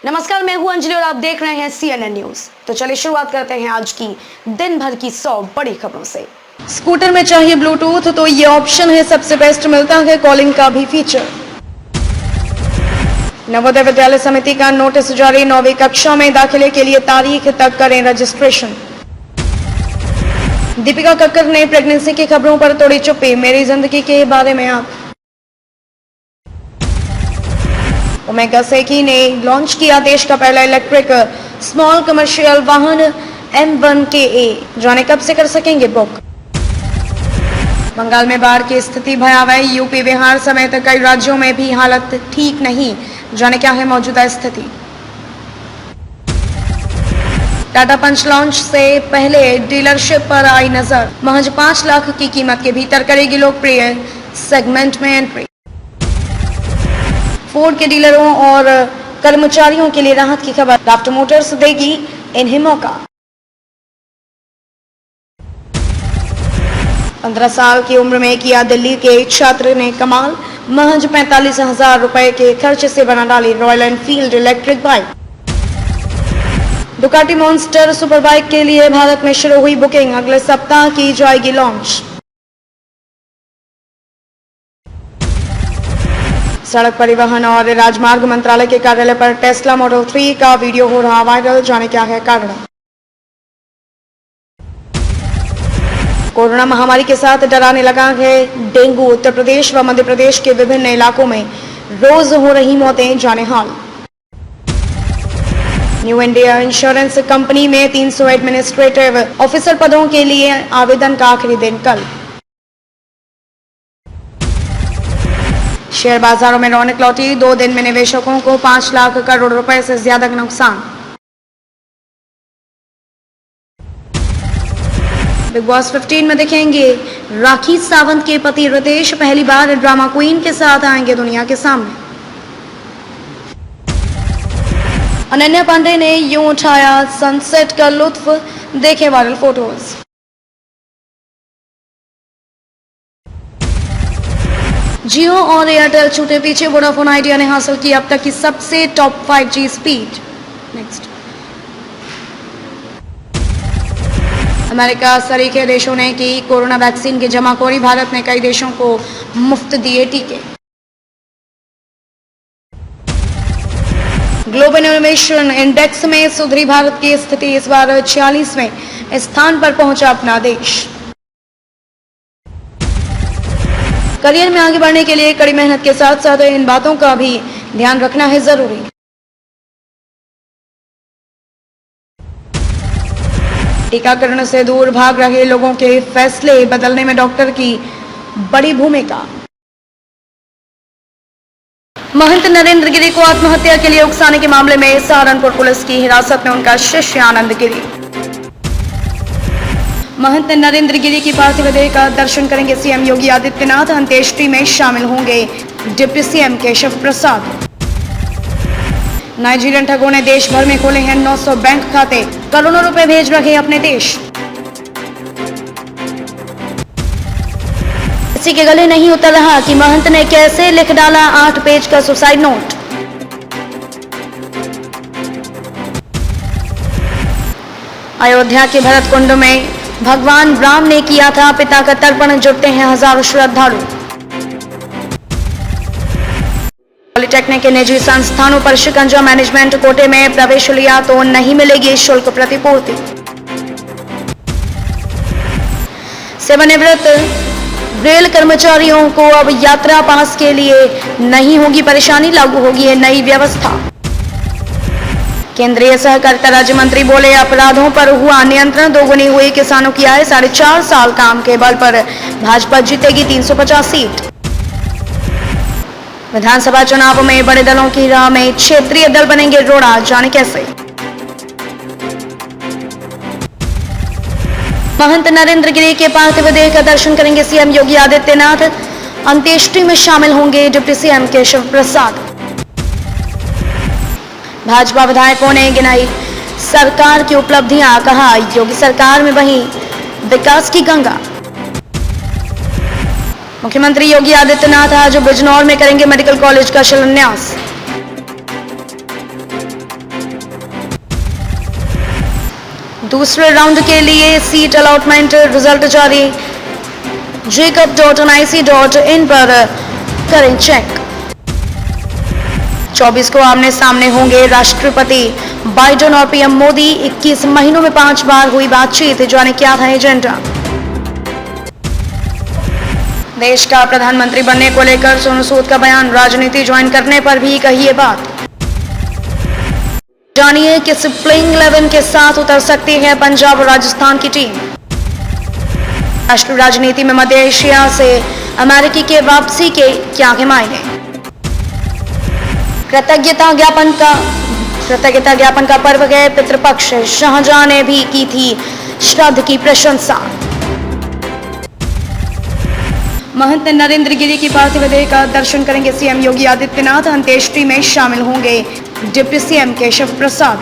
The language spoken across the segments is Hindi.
नमस्कार, मैं हूं अंजलि और आप देख रहे हैं CNN न्यूज। तो चलिए शुरुआत करते हैं आज की दिन भर की 100 बड़ी खबरों से। स्कूटर में चाहिए ब्लूटूथ तो ये ऑप्शन है, सबसे बेस्ट मिलता है कॉलिंग का भी फीचर। नवोदय विद्यालय समिति का नोटिस जारी, 9वीं कक्षा में दाखिले के लिए तारीख तक करें रजिस्ट्रेशन। दीपिका कक्कर ने प्रेगनेंसी की खबरों पर तोड़ी चुप्पी, मेरी जिंदगी के बारे में आप। ओमेगा सेकी ने लॉन्च किया देश का पहला इलेक्ट्रिक स्मॉल कमर्शियल वाहन M1KA, जाने कब से कर सकेंगे बुक। बंगाल में बाढ़ की स्थिति भयावह, यूपी बिहार समेत कई राज्यों में भी हालत ठीक नहीं, जाने क्या है मौजूदा स्थिति। टाटा पंच लॉन्च से पहले डीलरशिप पर आई नजर, महज 5 लाख की कीमत के भीतर करेगी लोकप्रिय सेगमेंट में एंट्री। फोर्ड के डीलरों और कर्मचारियों के लिए राहत की खबर, क्राफ्ट मोटर्स देगी इन्हें मौका। 15 साल की उम्र में किया दिल्ली के छात्र ने कमाल, महज 45,000 रुपए के खर्च से बना डाली royal Enfield electric bike. Ducati monster super bike के लिए भारत में शुरू हुई बुकिंग, अगले सप्ताह की जाएगी लॉन्च। सड़क परिवहन और राजमार्ग मंत्रालय के कार्यालय पर टेस्ला मॉडल 3 का वीडियो हो रहा वायरल, जाने क्या है कारण। कोरोना महामारी के साथ डराने लगा है डेंगू, उत्तर प्रदेश व मध्य प्रदेश के विभिन्न इलाकों में रोज हो रही मौतें, जाने हाल। न्यू इंडिया इंश्योरेंस कंपनी में 300 एडमिनिस्ट्रेटिव ऑफिसर पदों के लिए आवेदन का आखिरी दिन कल। शेयर बाजारों में रौनक लौटी, 2 दिन में निवेशकों को 5 लाख करोड़ रुपए से ज्यादा का नुकसान। बिग बॉस 15 में दिखेंगे राखी सावंत के पति रितेश, पहली बार ड्रामा क्वीन के साथ आएंगे दुनिया के सामने। अनन्या पांडे ने यूं उठाया सनसेट का लुत्फ, देखे वायरल फोटोज। जियो और एयरटेल छूटे पीछे, वोडाफोन आइडिया ने हासिल की अब तक की सबसे top 5G speed. Next, America सरीखे देशों ने की कोरोना वैक्सीन की जमाखोरी, भारत ने कई देशों को मुफ्त दिए टीके। ग्लोबल इनोवेशन इंडेक्स में सुधरी भारत की स्थिति, इस बार 46वें स्थान पर पहुंचा अपना देश। करियर में आगे बढ़ने के लिए कड़ी मेहनत के साथ साथ इन बातों का भी ध्यान रखना है जरूरी। टीकाकरण से दूर भाग रहे लोगों के फैसले बदलने में डॉक्टर की बड़ी भूमिका। महंत नरेंद्र गिरी को आत्महत्या के लिए उकसाने के मामले में सहारनपुर पुलिस की हिरासत में उनका शिष्य आनंद गिरी। महंत नरेंद्र गिरी की पार्थिव देह का दर्शन करेंगे सीएम योगी आदित्यनाथ, अंत्येष्टि में शामिल होंगे deputy CM Keshav Prasad. Nigerian ठगों ने देश भर में खोले हैं 900 बैंक खाते, करोड़ों रुपए भेज रहे अपने देश। किसी के गले नहीं उतर रहा कि महंत ने कैसे लिख डाला 8 पेज का सुसाइड नोट। अयोध्या के भरत कुंड में भगवान राम ने किया था पिता का तर्पण, जुटते हैं हजारों श्रद्धालु। पॉलिटेक्निक के निजी संस्थानों पर शिकंजा, मैनेजमेंट कोटे में प्रवेश लिया तो नहीं मिलेगी शुल्क प्रतिपूर्ति। सेवानिवृत्त रेल कर्मचारियों को अब यात्रा पास के लिए नहीं होगी परेशानी, लागू होगी है नई व्यवस्था। केंद्रीय सहकारिता राज्य मंत्री बोले अपराधों पर हुआ नियंत्रण, दोगुनी हुई किसानों की आय, 4.5 साल काम के बल पर भाजपा जीतेगी 350 सीट। विधानसभा चुनाव में बड़े दलों की राह में क्षेत्रीय दल बनेंगे रोड़ा, जाने कैसे। महंत नरेंद्र गिरी के पार्थिव देह का दर्शन करेंगे सीएम योगी आदित्यनाथ, अंत्येष्टि में शामिल होंगे डिप्टी सीएम केशव प्रसाद। भाजपा विधायकों ने गिनाई सरकार की उपलब्धियां, कहा योगी सरकार में बही विकास की गंगा। मुख्यमंत्री योगी आदित्यनाथ आज बिजनौर में करेंगे मेडिकल कॉलेज का शिलान्यास। दूसरे राउंड के लिए सीट अलॉटमेंट रिजल्ट जारी। jacob.nic.in पर करें चेक। 24 को आमने सामने होंगे राष्ट्रपति बाइडेन और पीएम मोदी। 21 महीनों में 5 बार हुई बातचीत, जाने क्या था एजेंडा। देश का प्रधानमंत्री बनने को लेकर सोनू सूद का बयान, राजनीति ज्वाइन करने पर भी कही ये बात। जानिए किस प्लेइंग 11 के साथ उतर सकती है पंजाब और राजस्थान की टीम। राष्ट्रीय राजनीति में मध्य एशिया से अमेरिकी के वापसी के क्या है मायने। कृतज्ञता ज्ञापन का पर्व है पितृपक्ष, शाहजहां ने भी की थी श्राद्ध की प्रशंसा। महंत नरेंद्र गिरी की पार्थिव देह का दर्शन करेंगे सीएम योगी आदित्यनाथ। अंत्येष्टि में शामिल होंगे deputy CM Keshav Prasad.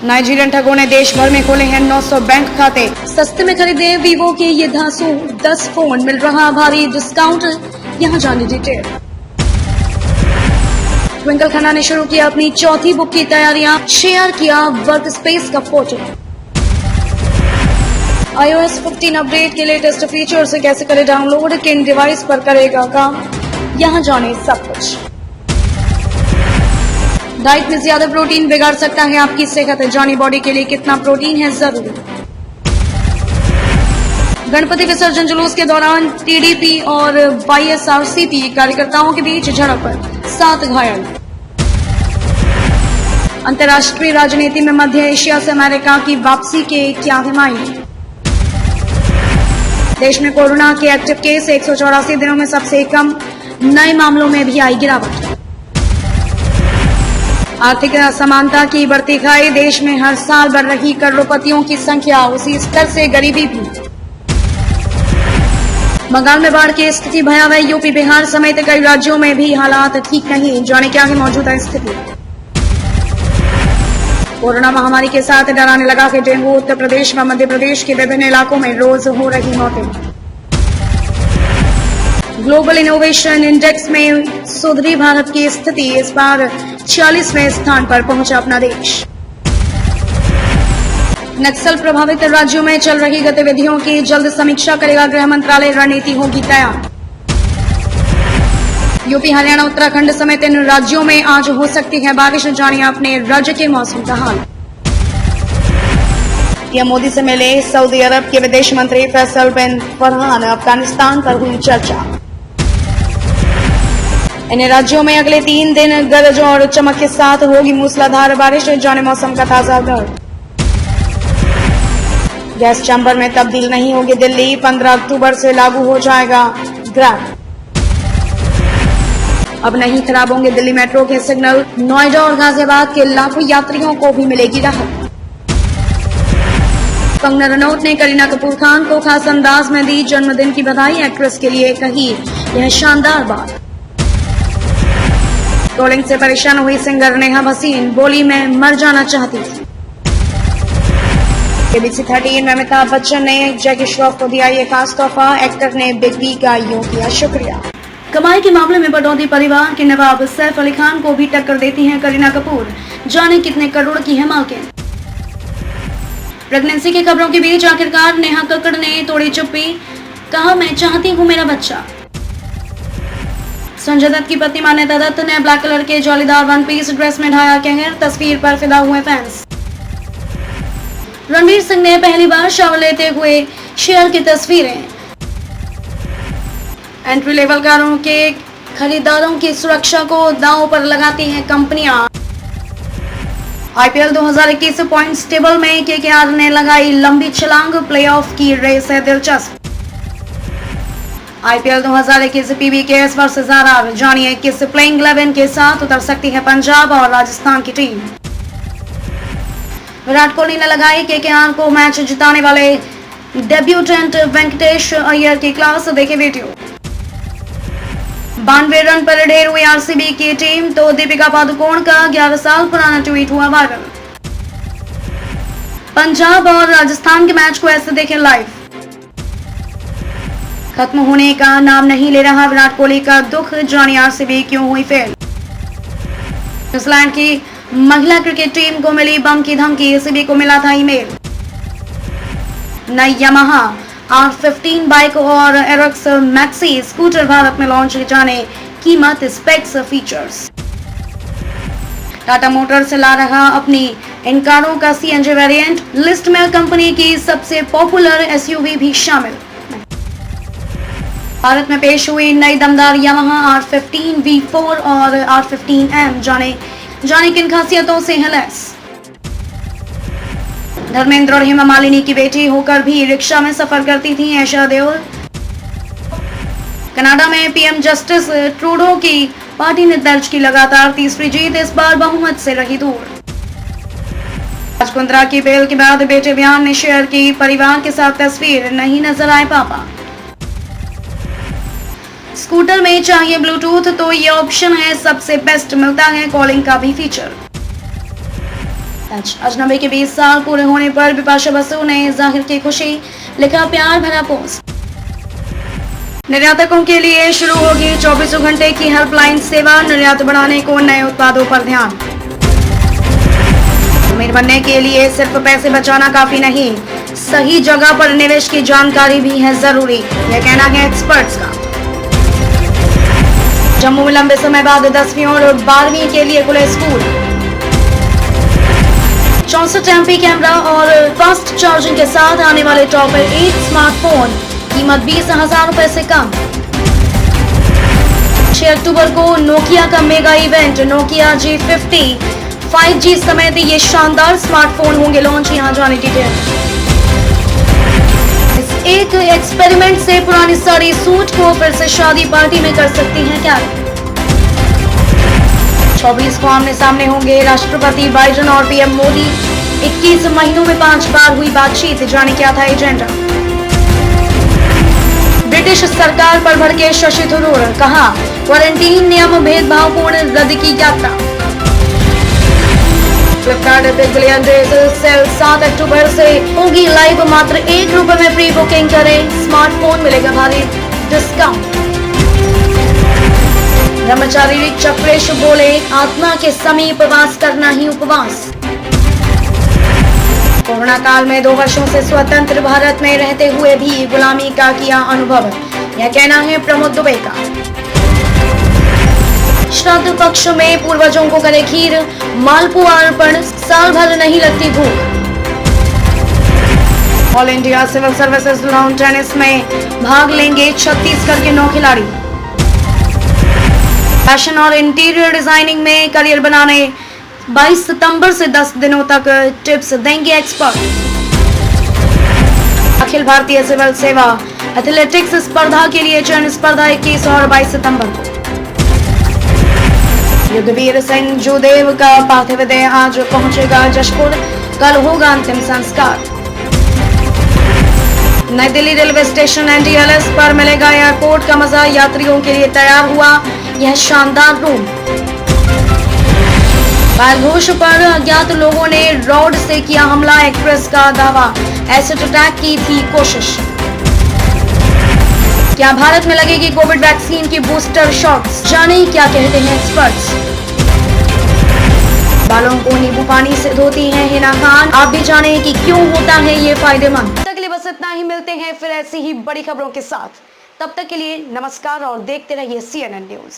Nigerian ठगों ने देश भर में खोले हैं 900 बैंक खाते। सस्ते में खरीदे वीवो के ये 10 फोन, मिल रहा भारी डिस्काउंट, यहां जानिए डिटेल। ट्विंकल खन्ना ने शुरू किया अपनी चौथी बुक की तैयारियां, शेयर किया वर्क स्पेस का फोटो। iOS 15 अपडेट के लेटेस्ट फीचर से कैसे करें डाउनलोड, किन डिवाइस पर करेगा काम, यहां जाने सब कुछ। डाइट में ज्यादा प्रोटीन बिगाड़ सकता है आपकी सेहत, जानी बॉडी के लिए कितना प्रोटीन है जरूरी। गणपति विसर्जन जुलूस के दौरान टीडीपी और वाईएसआरसीपी कार्यकर्ताओं के बीच झड़प, 7 घायल। अंतर्राष्ट्रीय राजनीति में मध्य एशिया से अमेरिका की वापसी के क्या है मायने। देश में कोरोना के एक्टिव केस 184 दिनों में सबसे कम, नए मामलों में भी आई गिरावट। आर्थिक असमानता की बढ़ती खाई, देश में हर साल बढ़ रही करोड़पतियों की संख्या, उसी स्तर से गरीबी भी। बंगाल में बाढ़ की स्थिति भयावह, यूपी बिहार समेत कई राज्यों में भी हालात ठीक नहीं, जाने क्या है मौजूदा स्थिति। कोरोना महामारी के साथ डराने लगा है डेंगू, उत्तर प्रदेश व मध्य प्रदेश के विभिन्न इलाकों में रोज हो रही मौतें। ग्लोबल इनोवेशन इंडेक्स में सुधरी भारत की स्थिति, इस बार 40वें स्थान पर पहुंचा अपना देश। नक्सल प्रभावित राज्यों में चल रही गतिविधियों की जल्द समीक्षा करेगा गृह मंत्रालय, रणनीति होगी तैयार। यूपी, हरियाणा, उत्तराखंड समेत इन राज्यों में आज हो सकती है बारिश, जानिए अपने राज्य के मौसम का हाल। पीएम मोदी से मिले सऊदी अरब के विदेश मंत्री फैसल बिन फरहान, अफगानिस्तान पर हुई चर्चा। इन राज्यों में अगले 3 दिन गरज और चमक के साथ होगी मूसलाधार बारिश, जाने मौसम का ताजा दौर। गैस चैम्बर में तब्दील नहीं होगी दिल्ली, 15 अक्टूबर से लागू हो जाएगा ग्रैब। अब नहीं खराब होंगे दिल्ली मेट्रो के सिग्नल, नोएडा और गाजियाबाद के लाखों यात्रियों को भी मिलेगी राहत। कंगना रनौत ने करीना कपूर खान को खास अंदाज में दी जन्मदिन की बधाई, एक्ट्रेस के लिए कही यह शानदार बात। ट्रोलिंग से परेशान हुई सिंगर नेहा भसीन, बोली मैं मर जाना चाहती थी। केबीसी 13 में अमिताभ बच्चन ने जैकी श्रॉफ को दिया ये खास तोहफा, एक्टर ने बिग बी का यूं किया शुक्रिया। कमाई के मामले में बटौती परिवार के नवाब सैफ अली खान को भी टक्कर देती हैं करीना कपूर, जाने कितने करोड़ की है मालकिन। प्रेगनेंसी की खबरों के बीच आखिरकार नेहा कक्कड़ ने तोड़ी चुप्पी, कहा मैं चाहती हूँ मेरा बच्चा। संजय दत्त की पत्नी मान्यता दत्त ने ब्लैक कलर के जालीदार वन पीस ड्रेस में ढाया कहर, तस्वीर पर फिदा हुए फैंस। रणवीर सिंह ने पहली बार शावर लेते हुए शेयर की तस्वीरें। एंट्री लेवल कारों के खरीदारों की सुरक्षा को दांव पर लगाती हैं कंपनियां। आईपीएल 2021 पॉइंट्स टेबल में केकेआर ने लगाई लंबी छलांग, प्लेऑफ की रेस है दिलचस्प। आईपीएल 2021 पीवीकेएस वर्सेस आरआर, जानिए किस प्लेइंग 11 के साथ उतर सकती है पंजाब और राजस्थान की टीम। विराट कोहली ने लगाई केकेआर को मैच जिताने वाले डेब्यूटेंट वेंकटेश अय्यर की क्लास, देखे वीडियो। 92 रन पर ढेर हुई आरसीबी की टीम, तो दीपिका पादुकोण का 11 साल पुराना ट्वीट हुआ वायरल। पंजाब और राजस्थान के मैच को ऐसे देखें लाइव। खत्म होने का नाम नहीं ले रहा विराट कोहली का दुख, जानिए आरसीबी क्यों हुई फेल। न्यूजीलैंड की महिला क्रिकेट टीम को मिली बम की धमकी, सभी को मिला था ईमेल। नई यामाहा R15 बाइक और एरोक्स मैक्सी स्कूटर भारत में लॉन्च जाने, कीमत, स्पेक्स, फीचर्स। टाटा मोटर्स ला रहा अपनी इन कारों का CNG वेरिएंट, लिस्ट में कंपनी की सबसे पॉपुलर SUV भी शामिल। भारत में पेश हुई नई दमदार यामाहा R15 V4 और R15M, जाने किन खासियतों से है लैस। धर्मेंद्र और हेमा मालिनी की बेटी होकर भी रिक्शा में सफर करती थी ऐशा देओल। कनाडा में PM जस्टिस ट्रूडो की पार्टी ने दर्ज की लगातार तीसरी जीत, इस बार बहुमत से रही दूर। राजकुंद्रा की बेल के बाद बेटे बयान ने शेयर की परिवार के साथ तस्वीर, नहीं नजर आए पापा। स्कूटर में चाहिए ब्लूटूथ तो ये ऑप्शन है सबसे बेस्ट, मिलता है कॉलिंग का भी फीचर। अजनबी के 20 साल पूरे होने पर बिपाशा बसु ने जाहिर की खुशी, लिखा प्यार भरा पोस्ट। निर्यातकों के लिए शुरू होगी 24 घंटे की हेल्पलाइन सेवा, निर्यात बढ़ाने को नए उत्पादों पर ध्यान। अमीर बनने के लिए सिर्फ पैसे बचाना काफी नहीं, सही जगह पर निवेश की जानकारी भी है जरूरी, यह कहना है एक्सपर्ट्स का। जम्मू में लंबे समय बाद 10वीं और 12वीं के लिए खुले स्कूल। 64 MP कैमरा और फास्ट चार्जिंग के साथ आने वाले टॉपर 8 स्मार्टफोन, कीमत 20,000 रुपए से कम। 6 अक्टूबर को नोकिया का mega event, Nokia G50 5G समेत ये शानदार स्मार्टफोन होंगे लॉन्च, यहां जाने डिटेल। एक एक्सपेरिमेंट से पुरानी साड़ी सूट को फिर से शादी पार्टी में कर सकती हैं क्या। 24 को आमने सामने होंगे राष्ट्रपति बाइडेन और PM मोदी। 21 महीनों में 5 बार हुई बातचीत, जाने क्या था एजेंडा। ब्रिटिश सरकार पर भड़के शशि थरूर, कहा क्वारंटीन नियम भेदभावपूर्ण, रद्द की यात्रा। Flipkart big billion days cell 7 अक्टूबर से होगी लाइव, मात्र ₹1 में प्री बुकिंग करें, स्मार्टफोन मिलेगा भारी डिस्काउंट। ब्रह्मचारी चक्रेश बोले, आत्मा के समीप वास करना ही उपवास। कोरोना काल में 2 वर्षों से स्वतंत्र भारत में रहते हुए भी गुलामी का किया अनुभव, यह कहना है प्रमोद दुबे का। श्राद्ध पक्ष में पूर्वजों को करे खीर, मालपुआ अर्पण, साल भर नहीं लगती भूख। All India civil services lawn tennis में भाग लेंगे छत्तीसगढ़ के 9 खिलाड़ी। फैशन और इंटीरियर डिजाइनिंग में करियर बनाने 22 सितंबर से 10 दिनों तक टिप्स देंगे एक्सपर्ट। अखिल भारतीय सिविल सेवा एथलेटिक्स स्पर्धा के लिए चयन स्पर्धा 21 और 22 सितंबर को। युद्धवीर संजू देव का पार्थिव देह आज पहुंचेगा जशपुर, कल होगा अंतिम संस्कार। नई दिल्ली रेलवे स्टेशन NDLS पर मिलेगा एयरपोर्ट का मजा, यात्रियों के लिए तैयार हुआ यह शानदार रूम। बालघोष पर अज्ञात लोगों ने रॉड से किया हमला, एक्ट्रेस का दावा, एसिड अटैक की थी कोशिश। क्या भारत में लगेगी कोविड वैक्सीन की बूस्टर शॉट्स, जाने क्या कहते हैं एक्सपर्ट्स। बालों को नींबू पानी से धोती हैं हिना खान, आप भी जाने कि क्यों होता है ये फायदेमंद। तब तक के लिए बस इतना ही, मिलते हैं फिर ऐसी ही बड़ी खबरों के साथ। तब तक के लिए नमस्कार और देखते रहिए CNN न्यूज।